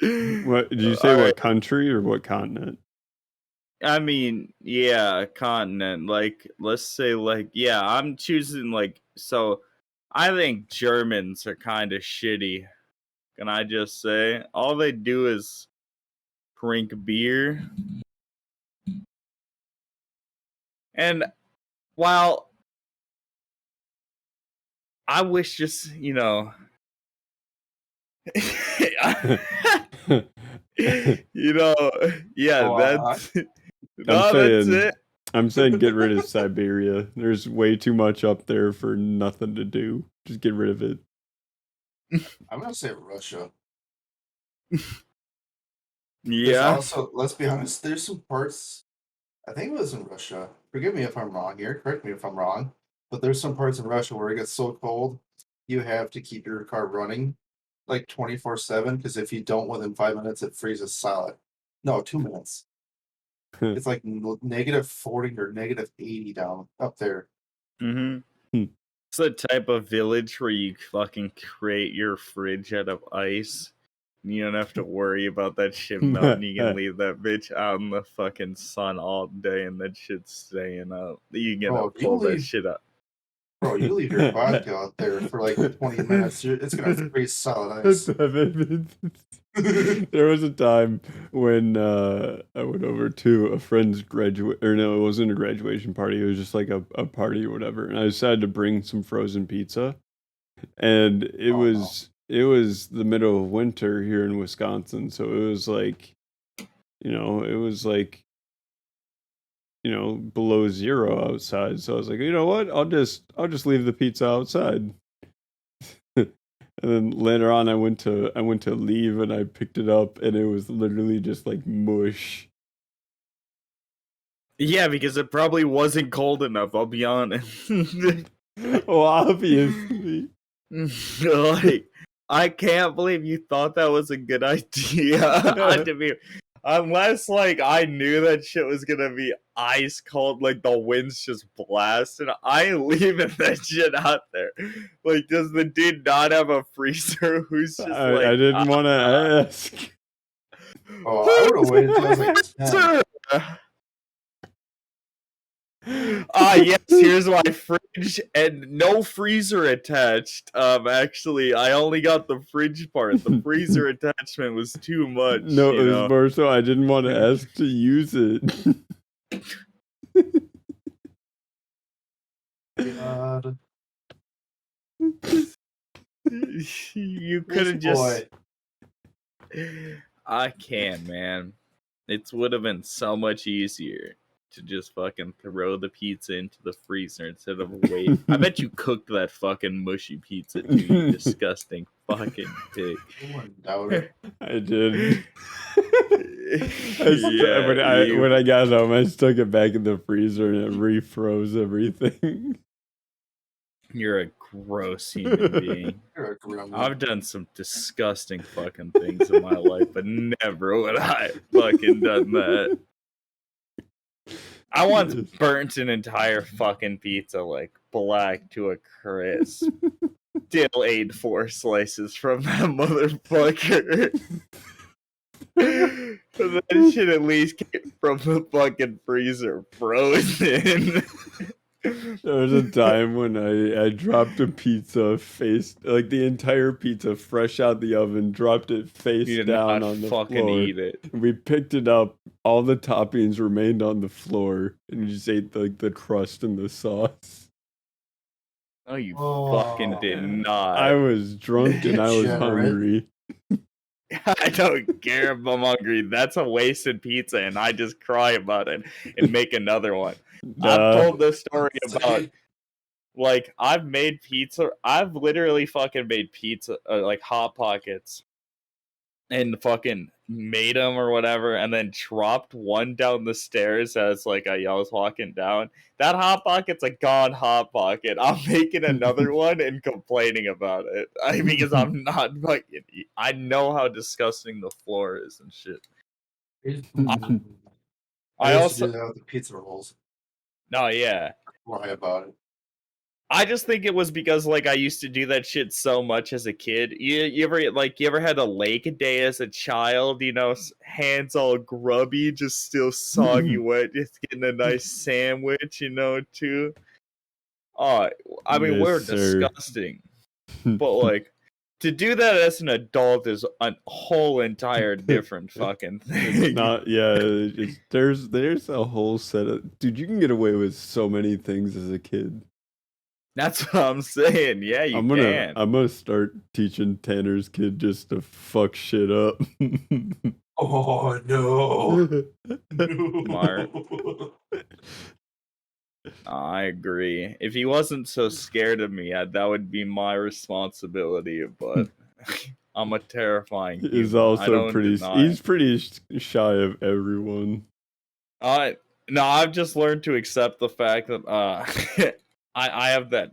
What did you say? All What right. country or what continent? I mean, yeah, continent. Like, let's say, like, yeah, I'm choosing, like, so I think Germans are kind of shitty. Can I just say? All they do is drink beer. And while I wish just, you know, you know, yeah, Oh, that's I'm no, that's saying, it. I'm saying, get rid of Siberia. There's way too much up there for nothing to do. Just get rid of it. I'm gonna say Russia. There's Yeah. also, let's be honest, there's some parts. I think it was in Russia. Forgive me if I'm wrong here. Correct me if I'm wrong. But there's some parts in Russia where it gets so cold, you have to keep your car running like 24/7 because if you don't within 5 minutes, it freezes solid. No, 2 minutes. It's like -40 or -80 down up there. Mm-hmm. Hmm. It's the type of village where you fucking create your fridge out of ice. You don't have to worry about that shit melting. You can leave that bitch out in the fucking sun all day and that shit's staying up. You gonna Bro, pull that shit up. you leave your vodka out there for like 20 minutes, it's gonna freeze solid ice. There was a time when I went over to a friend's graduate, or no, it wasn't a graduation party. It was just like a party or whatever. And I decided to bring some frozen pizza, and it Oh, no. was the middle of winter here in Wisconsin, so it was like, it was like, below zero outside. So I was like, you know what? I'll just leave the pizza outside. And then later on, I went to leave, and I picked it up, and it was literally just like mush. Yeah, because it probably wasn't cold enough, I'll be honest. Well, obviously. Like, I can't believe you thought that was a good idea. To be, unless like I knew that shit was gonna be ice cold, like the winds just blasting, I ain't leaving that shit out there. Like, does the dude not have a freezer who's just like I didn't want to ask. Oh, I would have waited until I was like 10. Yes, here's my fridge and no freezer attached. Actually, I only got the fridge part. The freezer attachment was too much, No, you it was know. more so I didn't want to ask to use it. God. You could This have just. boy. I can't, man. It would have been so much easier to just fucking throw the pizza into the freezer instead of wait. I bet you cooked that fucking mushy pizza too, you disgusting fucking pig. I wouldn't doubt it. I did. Yeah, when I got home, I stuck it back in the freezer and it refroze everything. You're a gross human being. You're a gremlin. I've done some disgusting fucking things in my life, but never would I fucking done that. I once burnt an entire fucking pizza like black to a crisp. Still ate 4 slices from that motherfucker. That shit at least came from the fucking freezer frozen. There was a time when I dropped a pizza like the entire pizza fresh out the oven, dropped it face You did down not on the fucking floor. eat it. We picked it up, all the toppings remained on the floor, and you just ate like the crust and the sauce. No, you fucking did not. I was drunk and I was Degenerate. hungry. I don't care if I'm hungry. That's a wasted pizza, and I just cry about it and make another one. I've told this story about, like, I've made pizza. I've literally fucking made pizza, like Hot Pockets, and fucking made them or whatever, and then dropped one down the stairs as like I was walking down. That hot pocket's a gone hot pocket. I'm making another one and complaining about it. Because I'm not fucking. I know how disgusting the floor is and shit. I I used also to do that with the pizza rolls. no, yeah. Lie about it. I just think it was because like I used to do that shit so much as a kid. You ever had a lake day as a child? You know, hands all grubby, just still soggy wet, just getting a nice sandwich. You know, too. Oh, I mean, Yes, we're sir. disgusting, but like to do that as an adult is a whole entire different fucking thing. It's not, yeah. There's a whole set of, dude. You can get away with so many things as a kid. That's what I'm saying. Yeah, you can. I'm gonna start teaching Tanner's kid just to fuck shit up. Oh no! Smart. I agree. If he wasn't so scared of me, that would be my responsibility. But I'm a terrifying human. He's also he's it. pretty shy of everyone. No, I've just learned to accept the fact that I have that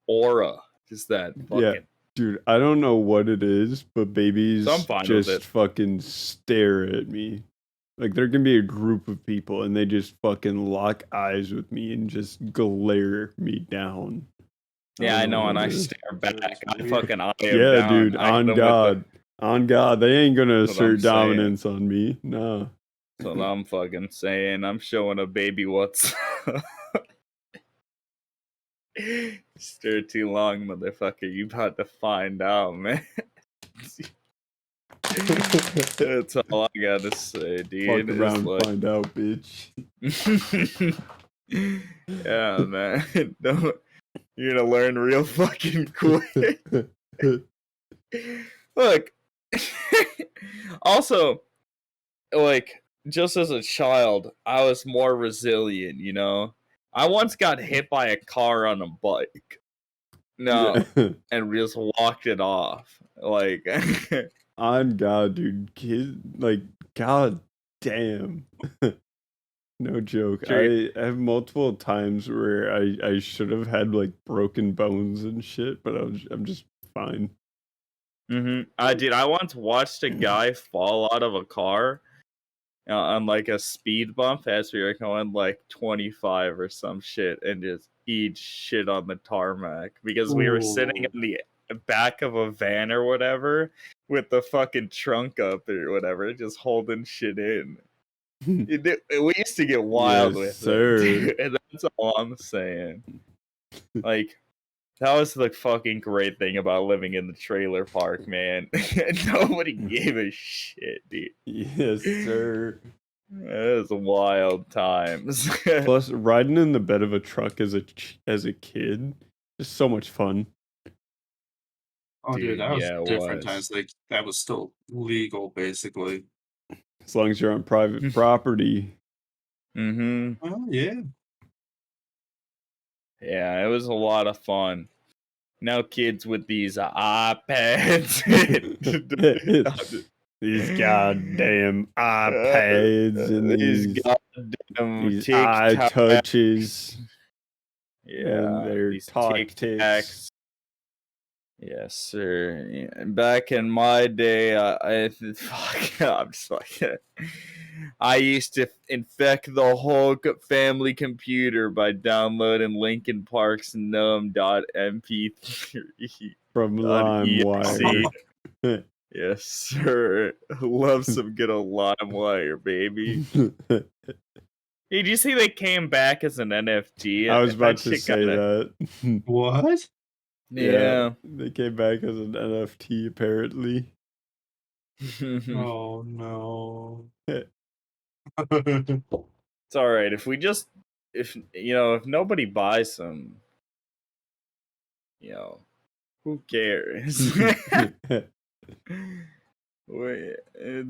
aura, just that fucking. Yeah, dude, I don't know what it is, but babies So I'm fine with just it. fucking stare at me. Like there can be a group of people and they just fucking lock eyes with me and just glare me down. Yeah, I know, what and it I is. stare back. I fucking eye him Yeah, down. dude, I hit on them with God. On God, they ain't gonna That's what I'm assert dominance on me. Nah. That's what I'm fucking saying. I'm showing a baby what's. Stir too long, motherfucker. You about to find out, man. That's all I gotta say, dude. Fuck around, find out, bitch. Yeah, man. Don't, you're gonna learn real fucking quick. Look. Also, like, just as a child, I was more resilient, you know? I once got hit by a car on a bike. No. Yeah. And just walked it off. Like, On God, dude. Kid, like, God damn. No joke. True. I have multiple times where I should have had like broken bones and shit, but I'm just fine. I once watched a guy fall out of a car on like a speed bump as we were going like 25 or some shit and just eat shit on the tarmac because we were sitting in the back of a van or whatever with the fucking trunk up or whatever, just holding shit in. We used to get wild Yes, with sir. it. And that's all I'm saying. Like, that was the fucking great thing about living in the trailer park, man. Nobody gave a shit, dude. Yes, sir. It was wild times. Plus, riding in the bed of a truck as a kid is so much fun. Oh, dude, that was yeah, it different was. times. Like that was still legal, basically. As long as you're on private property. Oh yeah. Yeah, it was a lot of fun. Now kids with these iPads. These goddamn iPads and these goddamn these iTouches. Yeah, and their these talk Tic ticks. Tacs. Yes, sir. Yeah, back in my day, fuck, I'm just like, I used to infect the whole family computer by downloading Linkin Park's numb.mp3 from LimeWire. Yes, sir. Love some good old LimeWire, baby. Did you see they came back as an NFT? I was about to say that. What? Yeah. They came back as an NFT apparently. Oh no. It's all right if we just if nobody buys them, who cares?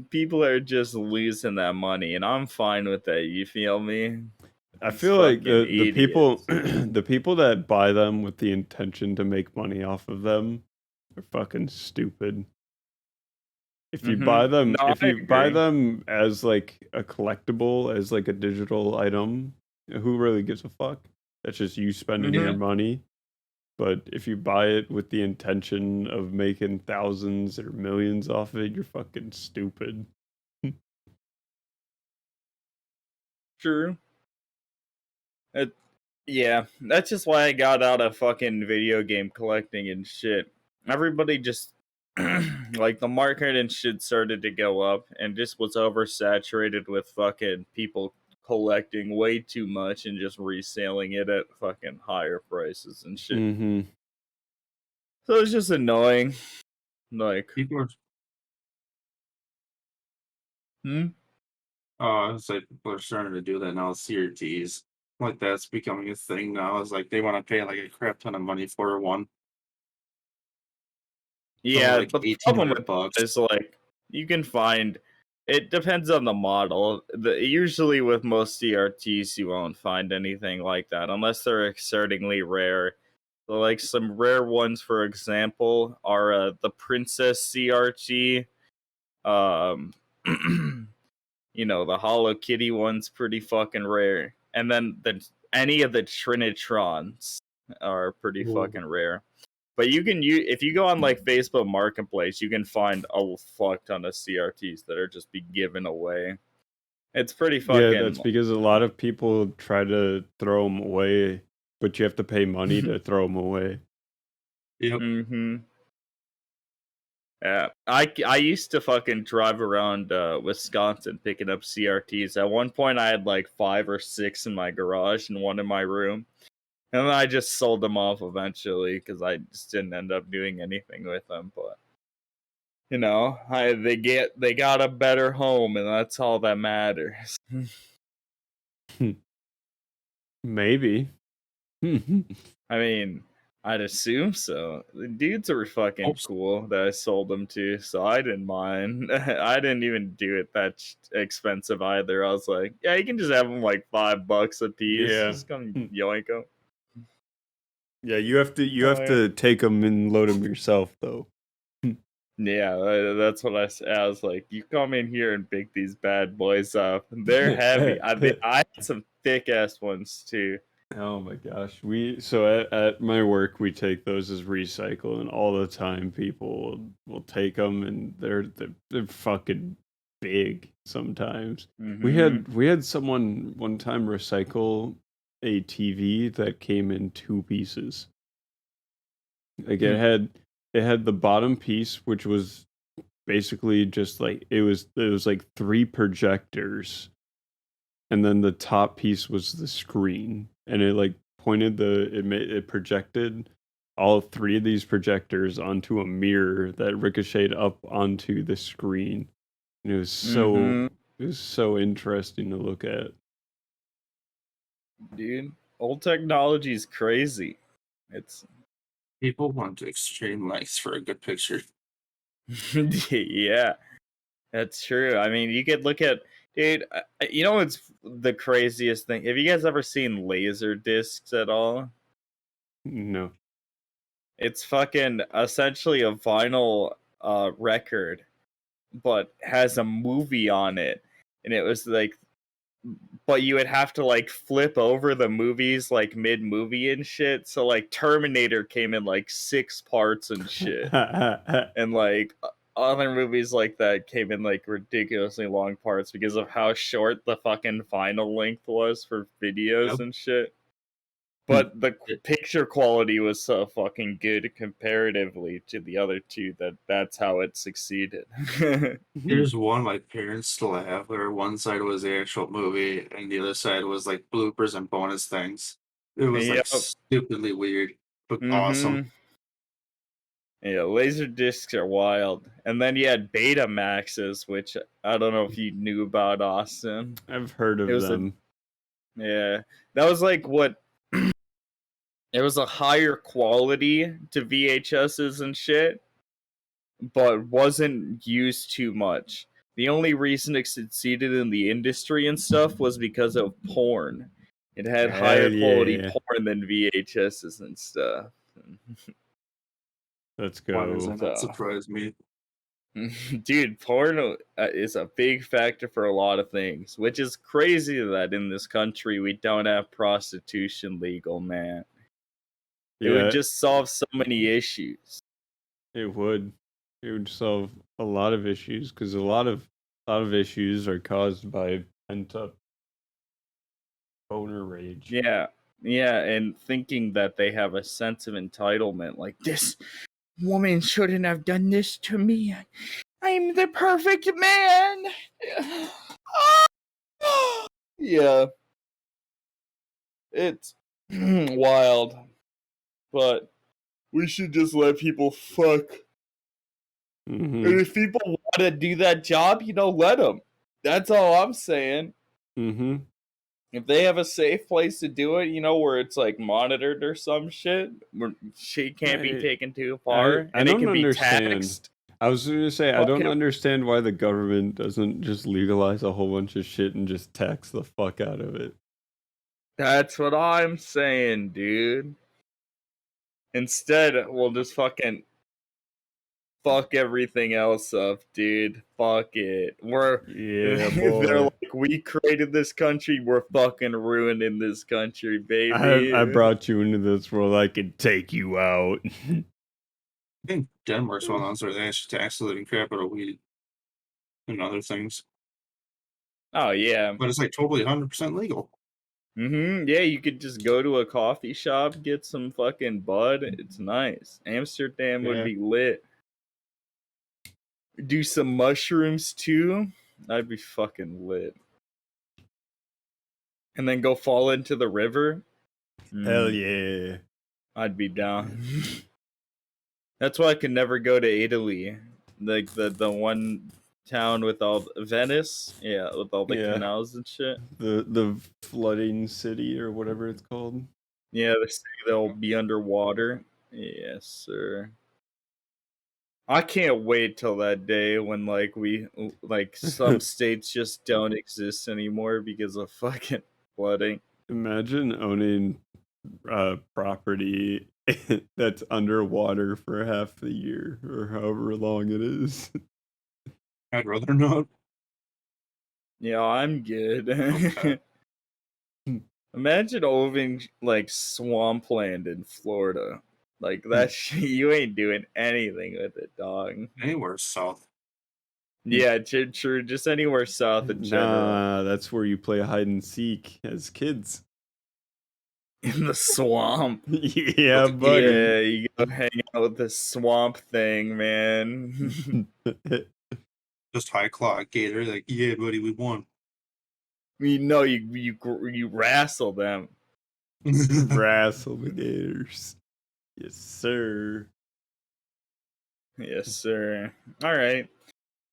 People are just losing that money, and I'm fine with that. You feel me? I feel like the people the people that buy them with the intention to make money off of them are fucking stupid. If you buy them, No, if I you buy agree. them as like a collectible, as like a digital item, who really gives a fuck? That's just you spending your money. But if you buy it with the intention of making thousands or millions off it, you're fucking stupid. True. Yeah, that's just why I got out of fucking video game collecting and shit. Everybody just like the market and shit started to go up and just was oversaturated with fucking people collecting way too much and just reselling it at fucking higher prices and shit. Mm-hmm. So it's just annoying. Like, People are hmm? it's like people are starting to do that now with CRTs. Like that's becoming a thing now. It's like they want to pay like a crap ton of money for one. For Yeah, like but the problem with $1,800. that is like you can find it depends on the model. Usually with most CRTs you won't find anything like that unless they're exceedingly rare. So like some rare ones for example are the Princess CRT. Um you know, the Hollow Kitty one's pretty fucking rare. And then any of the Trinitrons are pretty Ooh. fucking rare. But you can use if you go on like Facebook Marketplace, you can find a fuck ton of CRTs that are just be given away. It's pretty Yeah, that's fucking. because a lot of people try to throw them away, but you have to pay money to throw them away. Yep. Mm-hmm. Yeah, I used to fucking drive around Wisconsin picking up CRTs. At one point, I had like 5 or 6 in my garage and one in my room, and then I just sold them off eventually because I just didn't end up doing anything with them. But you know, they got a better home, and that's all that matters. Maybe. I mean, I'd assume so. The dudes are fucking Oops. cool that I sold them to, so I didn't mind. I didn't even do it that expensive either. I was like, yeah, you can just have them like $5 a piece. Yeah. Just come yoink them. Yeah, you Oh have yeah. to take them and load them yourself though. Yeah, that's what I said. I was like, you come in here and pick these bad boys up. They're heavy. I had some thick ass ones too. Oh my gosh. At my work we take those as recycle, and all the time people will take them, and they're fucking big sometimes. Mm-hmm. We had someone one time recycle a TV that came in two pieces. Like it had the bottom piece, which was basically just like it was like three projectors, and then the top piece was the screen, and it like pointed it projected all three of these projectors onto a mirror that ricocheted up onto the screen, and Mm-hmm. it was so interesting to look at. Dude, old technology is crazy. It's People want extreme lengths for a good picture. yeah, that's true. I mean, you could look at, dude. You know what's the craziest thing? Have you guys ever seen laser discs at all? No. It's fucking essentially a vinyl record, but has a movie on it, and it was like, but you would have to like flip over the movies like mid movie and shit. So like Terminator came in like 6 parts and shit. And like other movies like that came in like ridiculously long parts because of how short the fucking final length was for videos Yep. and shit. Hmm. But the picture quality was so fucking good comparatively to the other two that that's how it succeeded. Here's one my parents still have, where one side was the actual movie and the other side was like bloopers and bonus things. It was like Yep. stupidly weird, but awesome. Mm-hmm. Yeah, laser discs are wild. And then you had Betamaxes, which I don't know if you knew about, Austin. I've heard It of was a them. yeah. That was like what it was a higher quality to VHSs and shit, but wasn't used too much. The only reason it succeeded in the industry and stuff was because of porn. It had higher Hell quality yeah. porn than VHSs and stuff. Let's Why does go. that not So surprise me? Dude, porn is a big factor for a lot of things, which is crazy that in this country we don't have prostitution legal, man. It would Yeah, just solve so many issues. it would. It would solve a lot of issues because a lot of issues are caused by pent up boner rage. Yeah, yeah, and thinking that they have a sense of entitlement, like this woman shouldn't have done this to me. I'm the perfect man. Yeah, it's wild, but we should just let people fuck. Mm-hmm. And if people want to do that job, let them. That's all I'm saying. Mm-hmm. If they have a safe place to do it, where it's like monitored or some shit, where shit can't be taken too far, I and it don't can be understand. taxed. I was going to say, I don't Fucking- understand why the government doesn't just legalize a whole bunch of shit and just tax the fuck out of it. That's what I'm saying, dude. Instead, we'll just fucking fuck everything else up, dude. Fuck it. Yeah, They're boy. like, we created this country, we're fucking ruining this country, baby. I brought you into this world. I could take you out. I think Denmark's one of those where they actually tax the living crap out of weed and other things. Oh yeah. But it's like totally 100% legal. Yeah, you could just go to a coffee shop, get some fucking bud. It's nice. Amsterdam would Yeah. be lit. Do some mushrooms too. I'd be fucking lit. And then go fall into the river. Hell yeah. I'd be down. That's why I could never go to Italy. Like the one town with all Venice, yeah, with all the canals and shit. The flooding city or whatever it's called. Yeah, the city that'll be underwater. Yes, sir. I can't wait till that day when some states just don't exist anymore because of fucking flooding. Imagine owning property that's underwater for half the year or however long it is. I'd rather not. Yeah, I'm good. Okay. Imagine owning like swampland in Florida. Like that shit, you ain't doing anything with it, dog. Anywhere south. Yeah, true. Just anywhere south in general. Nah, that's where you play hide and seek as kids. In the swamp. Yeah, buddy. Yeah, you go hang out with the swamp thing, man. Just high claw gator, like, yeah, buddy, we won. You wrestle them. Wrestle the gators. Yes, sir. Yes, sir. All right.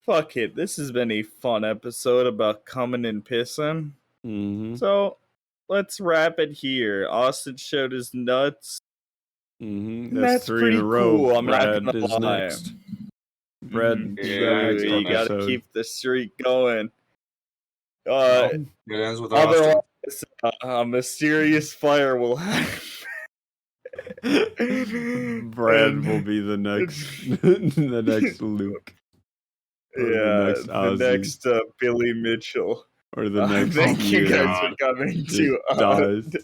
Fuck it. This has been a fun episode about coming and pissing. Mm-hmm. So let's wrap it here. Austin showed his nuts. Mm-hmm. That's 3 pretty in a row. cool. I'm Brad not gonna is lie. next. Brad, Yeah, next you gotta episode. keep the streak going. It ends with Otherwise, Austin. a mysterious fire will happen. Brad will be the next, the next Luke. Or the next Billy Mitchell. Or the next. Thank you guys God. for coming to dies.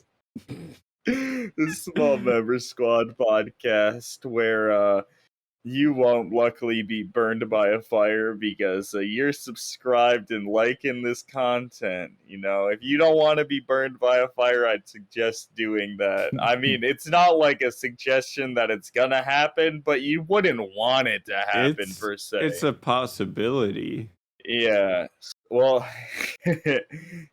the Small Member Squad podcast, where you won't luckily be burned by a fire because you're subscribed and liking this content. If you don't want to be burned by a fire, I'd suggest doing that. I mean, it's not like a suggestion that it's gonna happen, but you wouldn't want it to happen per se. It's a possibility. Yeah. Well,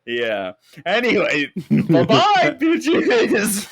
yeah. Anyway, bye-bye, bitches.